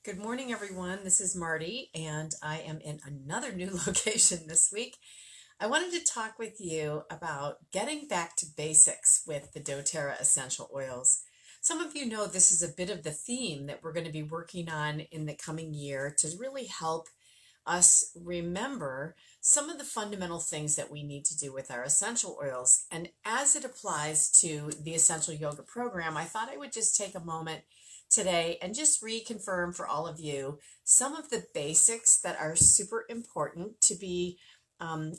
Good morning, everyone. This is Marty, and I am in another new location this week. I wanted to talk with you about getting back to basics with the doTERRA essential oils. Some of you know this is a bit of the theme that we're going to be working on in the coming year to really help us remember some of the fundamental things that we need to do with our essential oils. And as it applies to the Essential Yoga program, I thought I would just take a moment today and just reconfirm for all of you some of the basics that are super important to be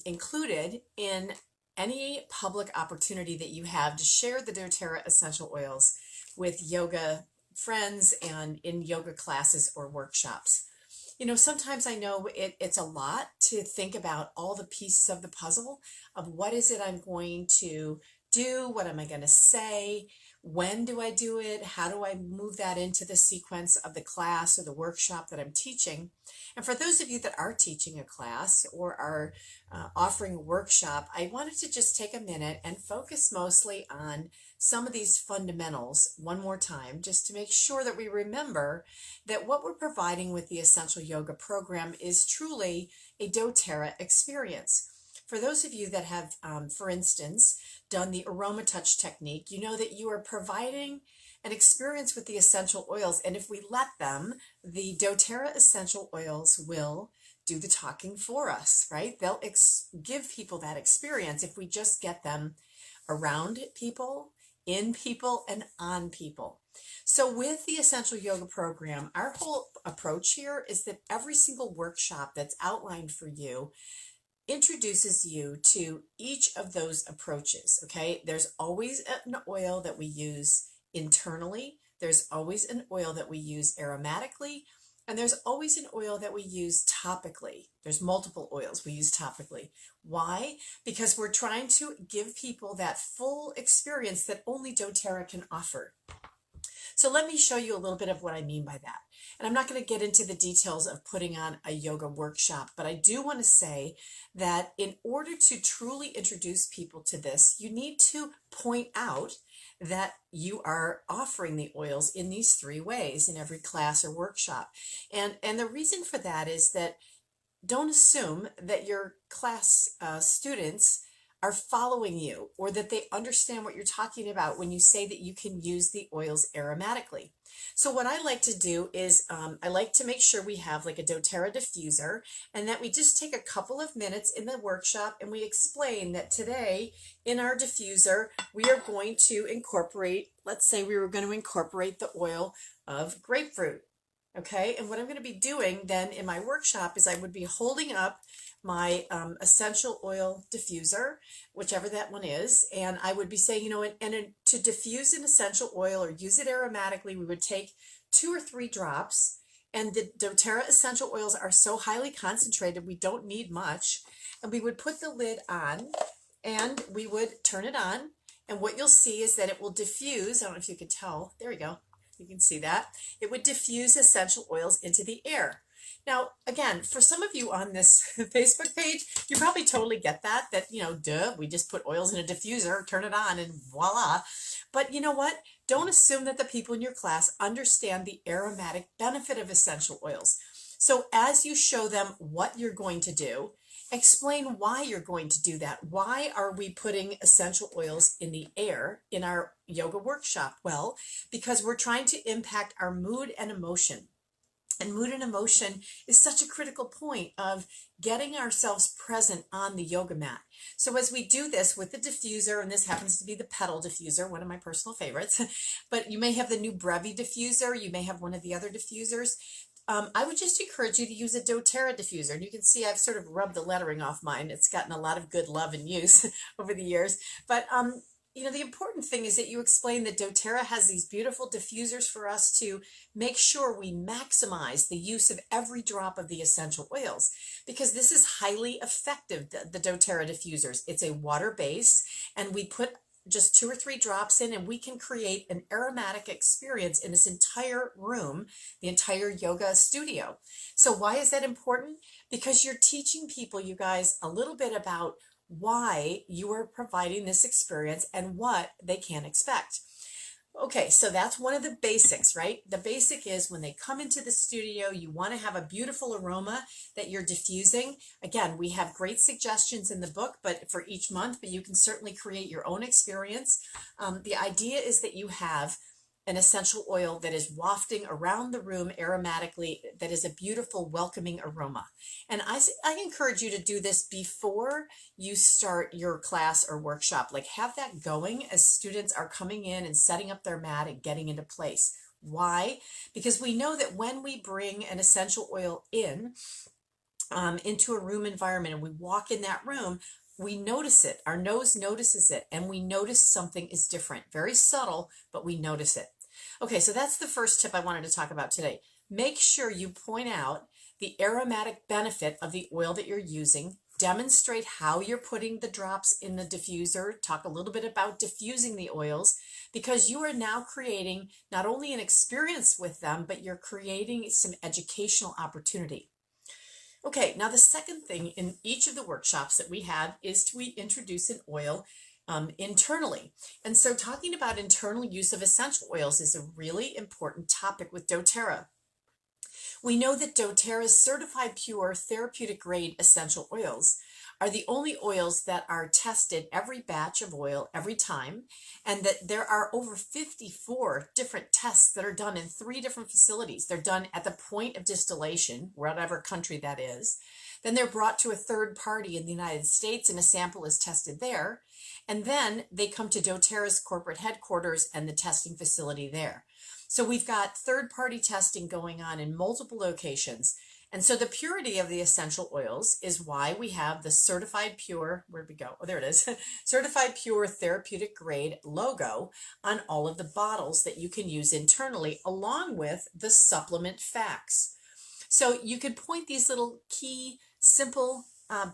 included in any public opportunity that you have to share the doTERRA essential oils with yoga friends and in yoga classes or workshops. Sometimes I know it's a lot to think about all the pieces of the puzzle of what is it I'm going to do, what am I going to say, when do I do it, how do I move that into the sequence of the class or the workshop that I'm teaching. And for those of you that are teaching a class or are offering a workshop, I wanted to just take a minute and focus mostly on some of these fundamentals one more time, just to make sure that we remember that what we're providing with the Essential Yoga program is truly a doTERRA experience. For those of you that have, for instance, done the Aromatouch technique, you know that you are providing an experience with the essential oils. And if we let them, the doTERRA essential oils will do the talking for us, right? They'll give people that experience if we just get them around people, in people, and on people. So with the Essential Yoga program, our whole approach here is that every single workshop that's outlined for you introduces you to each of those approaches, okay? There's always an oil that we use internally. There's always an oil that we use aromatically, and there's always an oil that we use topically. There's multiple oils we use topically. Why? Because we're trying to give people that full experience that only doTERRA can offer. So let me show you a little bit of what I mean by that. And I'm not going to get into the details of putting on a yoga workshop, but I do want to say that in order to truly introduce people to this, you need to point out that you are offering the oils in these three ways in every class or workshop. And the reason for that is that don't assume that your class students are following you or that they understand what you're talking about when you say that you can use the oils aromatically. So what I like to do is I like to make sure we have like a doTERRA diffuser and that we just take a couple of minutes in the workshop and we explain that today in our diffuser we are going to incorporate, let's say we were going to incorporate the oil of grapefruit. Okay, and what I'm going to be doing then in my workshop is I would be holding up my essential oil diffuser, whichever that one is, and I would be saying, to diffuse an essential oil or use it aromatically, we would take 2 or 3 drops, and the doTERRA essential oils are so highly concentrated, we don't need much, and we would put the lid on, and we would turn it on, and what you'll see is that it will diffuse. I don't know if you can tell. There we go. You can see that. It would diffuse essential oils into the air. Now, again, for some of you on this Facebook page, you probably totally get that, duh, we just put oils in a diffuser, turn it on, and voila. But you know what? Don't assume that the people in your class understand the aromatic benefit of essential oils. So as you show them what you're going to do, explain why you're going to do that. Why are we putting essential oils in the air in our yoga workshop? Well, because we're trying to impact our mood and emotion. And mood and emotion is such a critical point of getting ourselves present on the yoga mat. So as we do this with the diffuser, and this happens to be the pedal diffuser, one of my personal favorites, but you may have the new Brevi diffuser, you may have one of the other diffusers. I would just encourage you to use a doTERRA diffuser. And you can see I've sort of rubbed the lettering off mine. It's gotten a lot of good love and use over the years. But, the important thing is that you explain that doTERRA has these beautiful diffusers for us to make sure we maximize the use of every drop of the essential oils, because this is highly effective, the doTERRA diffusers. It's a water base, and we put just 2 or 3 drops in, and we can create an aromatic experience in this entire room, the entire yoga studio. So why is that important? Because you're teaching people, you guys, a little bit about why you are providing this experience and what they can expect. Okay, so that's one of the basics, right? The basic is when they come into the studio, you want to have a beautiful aroma that you're diffusing. Again, we have great suggestions in the book, but for each month, but you can certainly create your own experience. The idea is that you have an essential oil that is wafting around the room aromatically, that is a beautiful, welcoming aroma. And I encourage you to do this before you start your class or workshop. Like, have that going as students are coming in and setting up their mat and getting into place. Why? Because we know that when we bring an essential oil in into a room environment and we walk in that room, we notice it. Our nose notices it, and we notice something is different. Very subtle, but we notice it. Okay, so that's the first tip I wanted to talk about today. Make sure you point out the aromatic benefit of the oil that you're using. Demonstrate how you're putting the drops in the diffuser. Talk a little bit about diffusing the oils, because you are now creating not only an experience with them, but you're creating some educational opportunity. Okay, now the second thing in each of the workshops that we have is we introduce an oil internally. And so talking about internal use of essential oils is a really important topic with doTERRA. We know that doTERRA's certified pure therapeutic grade essential oils are the only oils that are tested every batch of oil every time, and that there are over 54 different tests that are done in 3 different facilities. They're done at the point of distillation, whatever country that is. Then they're brought to a third party in the United States, and a sample is tested there. And then they come to doTERRA's corporate headquarters and the testing facility there. So we've got third-party testing going on in multiple locations. And so the purity of the essential oils is why we have the certified pure, where'd we go? Oh, there it is. Certified pure therapeutic grade logo on all of the bottles that you can use internally, along with the supplement facts. So you could point these little key, simple,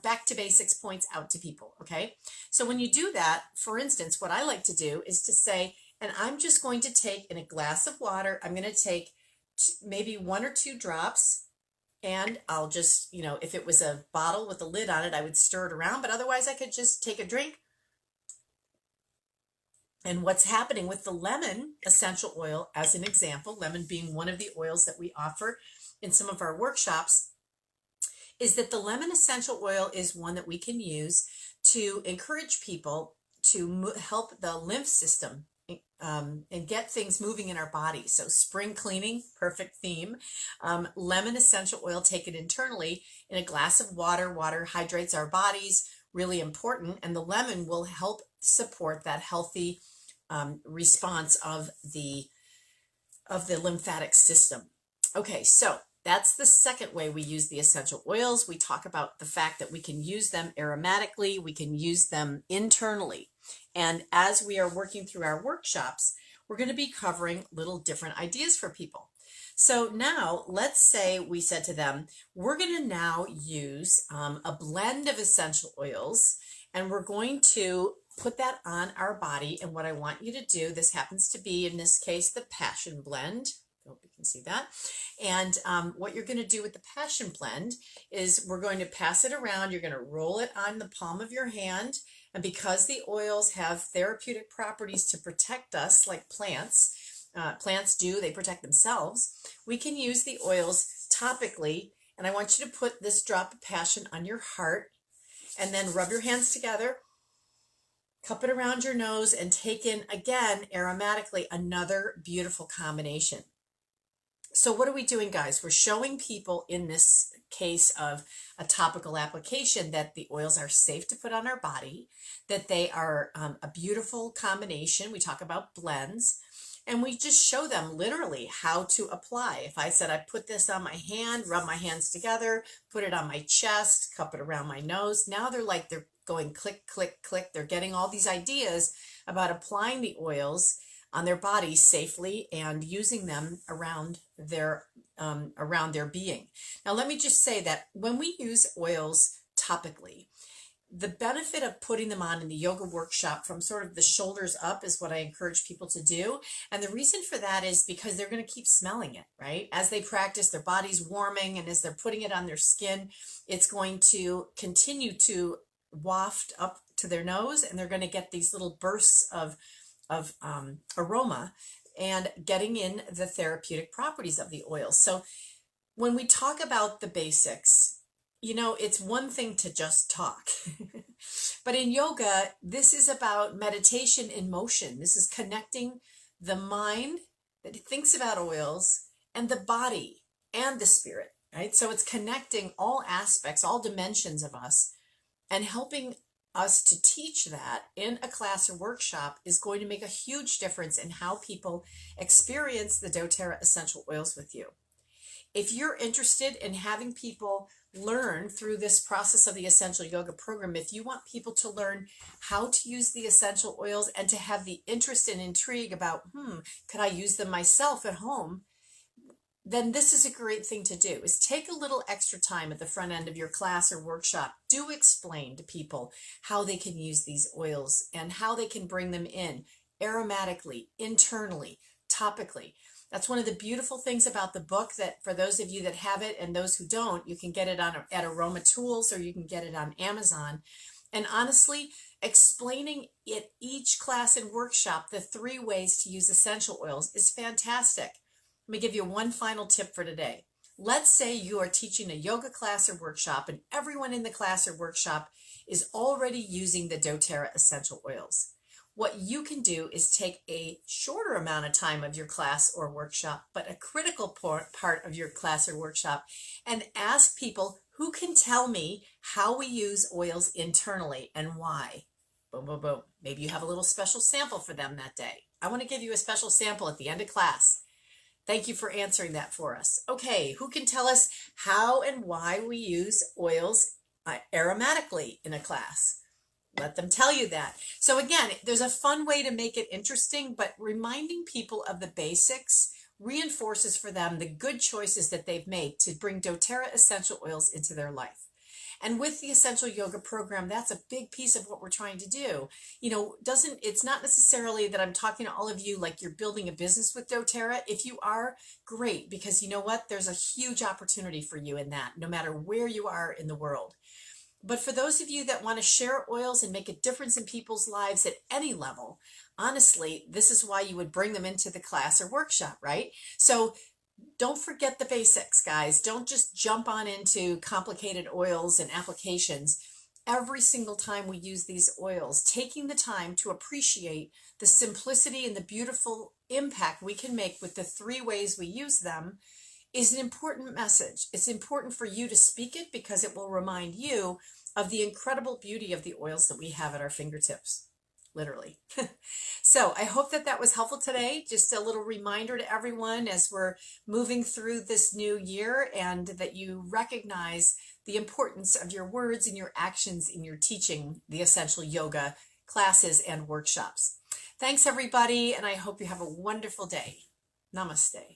back to basics points out to people, okay? So when you do that, for instance, what I like to do is to say, and I'm just going to take in a glass of water, I'm going to take maybe 1 or 2 drops, and I'll just, if it was a bottle with a lid on it, I would stir it around, but otherwise I could just take a drink. And what's happening with the lemon essential oil, as an example, lemon being one of the oils that we offer in some of our workshops, is that the lemon essential oil is one that we can use to encourage people to help the lymph system and get things moving in our body. So spring cleaning, perfect theme. Lemon essential oil taken internally in a glass of water. Water hydrates our bodies, really important. And the lemon will help support that healthy response of the lymphatic system. Okay, so that's the second way we use the essential oils. We talk about the fact that we can use them aromatically, we can use them internally. And as we are working through our workshops, we're going to be covering little different ideas for people. So now let's say we said to them, we're going to now use a blend of essential oils, and we're going to put that on our body. And what I want you to do, this happens to be, in this case, the Passion Blend. I hope you can see that. And what you're going to do with the Passion Blend is we're going to pass it around. You're going to roll it on the palm of your hand. And because the oils have therapeutic properties to protect us, like plants do, they protect themselves, we can use the oils topically. And I want you to put this drop of Passion on your heart, and then rub your hands together, cup it around your nose, and take in, again, aromatically, another beautiful combination. So what are we doing, guys? We're showing people in this case of a topical application that the oils are safe to put on our body, that they are a beautiful combination. We talk about blends, and we just show them literally how to apply. If I said I put this on my hand, rub my hands together, put it on my chest, cup it around my nose, now they're going click, click, click. They're getting all these ideas about applying the oils on their body safely and using them around their being. Now, let me just say that when we use oils topically, the benefit of putting them on in the yoga workshop from sort of the shoulders up is what I encourage people to do. And the reason for that is because they're going to keep smelling it, right? As they practice, their body's warming, and as they're putting it on their skin, it's going to continue to waft up to their nose, and they're going to get these little bursts of aroma and getting in the therapeutic properties of the oils. So when we talk about the basics, it's one thing to just talk. But in yoga, this is about meditation in motion. This is connecting the mind that thinks about oils and the body and the spirit, right? So it's connecting all aspects, all dimensions of us, and helping us to teach that in a class or workshop is going to make a huge difference in how people experience the doTERRA essential oils with you. If you're interested in having people learn through this process of the Essential Yoga program, if you want people to learn how to use the essential oils and to have the interest and intrigue about, could I use them myself at home? Then this is a great thing to do, is take a little extra time at the front end of your class or workshop. Do explain to people how they can use these oils and how they can bring them in aromatically, internally, topically. That's one of the beautiful things about the book, that for those of you that have it and those who don't, you can get it at Aroma Tools, or you can get it on Amazon. And honestly, explaining at each class and workshop the 3 ways to use essential oils is fantastic. Let me give you one final tip for today. Let's say you are teaching a yoga class or workshop and everyone in the class or workshop is already using the doTERRA essential oils. What you can do is take a shorter amount of time of your class or workshop, but a critical part of your class or workshop, and ask people who can tell me how we use oils internally and why. Boom, boom, boom. Maybe you have a little special sample for them that day. I want to give you a special sample at the end of class. Thank you for answering that for us. Okay, who can tell us how and why we use oils aromatically in a class? Let them tell you that. So again, there's a fun way to make it interesting, but reminding people of the basics reinforces for them the good choices that they've made to bring doTERRA essential oils into their life. And with the Essential Yoga program, that's a big piece of what we're trying to do. It's not necessarily that I'm talking to all of you like you're building a business with doTERRA. If you are, great, because you know what? There's a huge opportunity for you in that, no matter where you are in the world. But for those of you that want to share oils and make a difference in people's lives at any level, honestly, this is why you would bring them into the class or workshop, right? So don't forget the basics, guys. Don't just jump on into complicated oils and applications. Every single time we use these oils, taking the time to appreciate the simplicity and the beautiful impact we can make with the 3 ways we use them is an important message. It's important for you to speak it because it will remind you of the incredible beauty of the oils that we have at our fingertips, literally. So I hope that was helpful today. Just a little reminder to everyone as we're moving through this new year, and that you recognize the importance of your words and your actions in your teaching the essential yoga classes and workshops. Thanks everybody, and I hope you have a wonderful day. Namaste.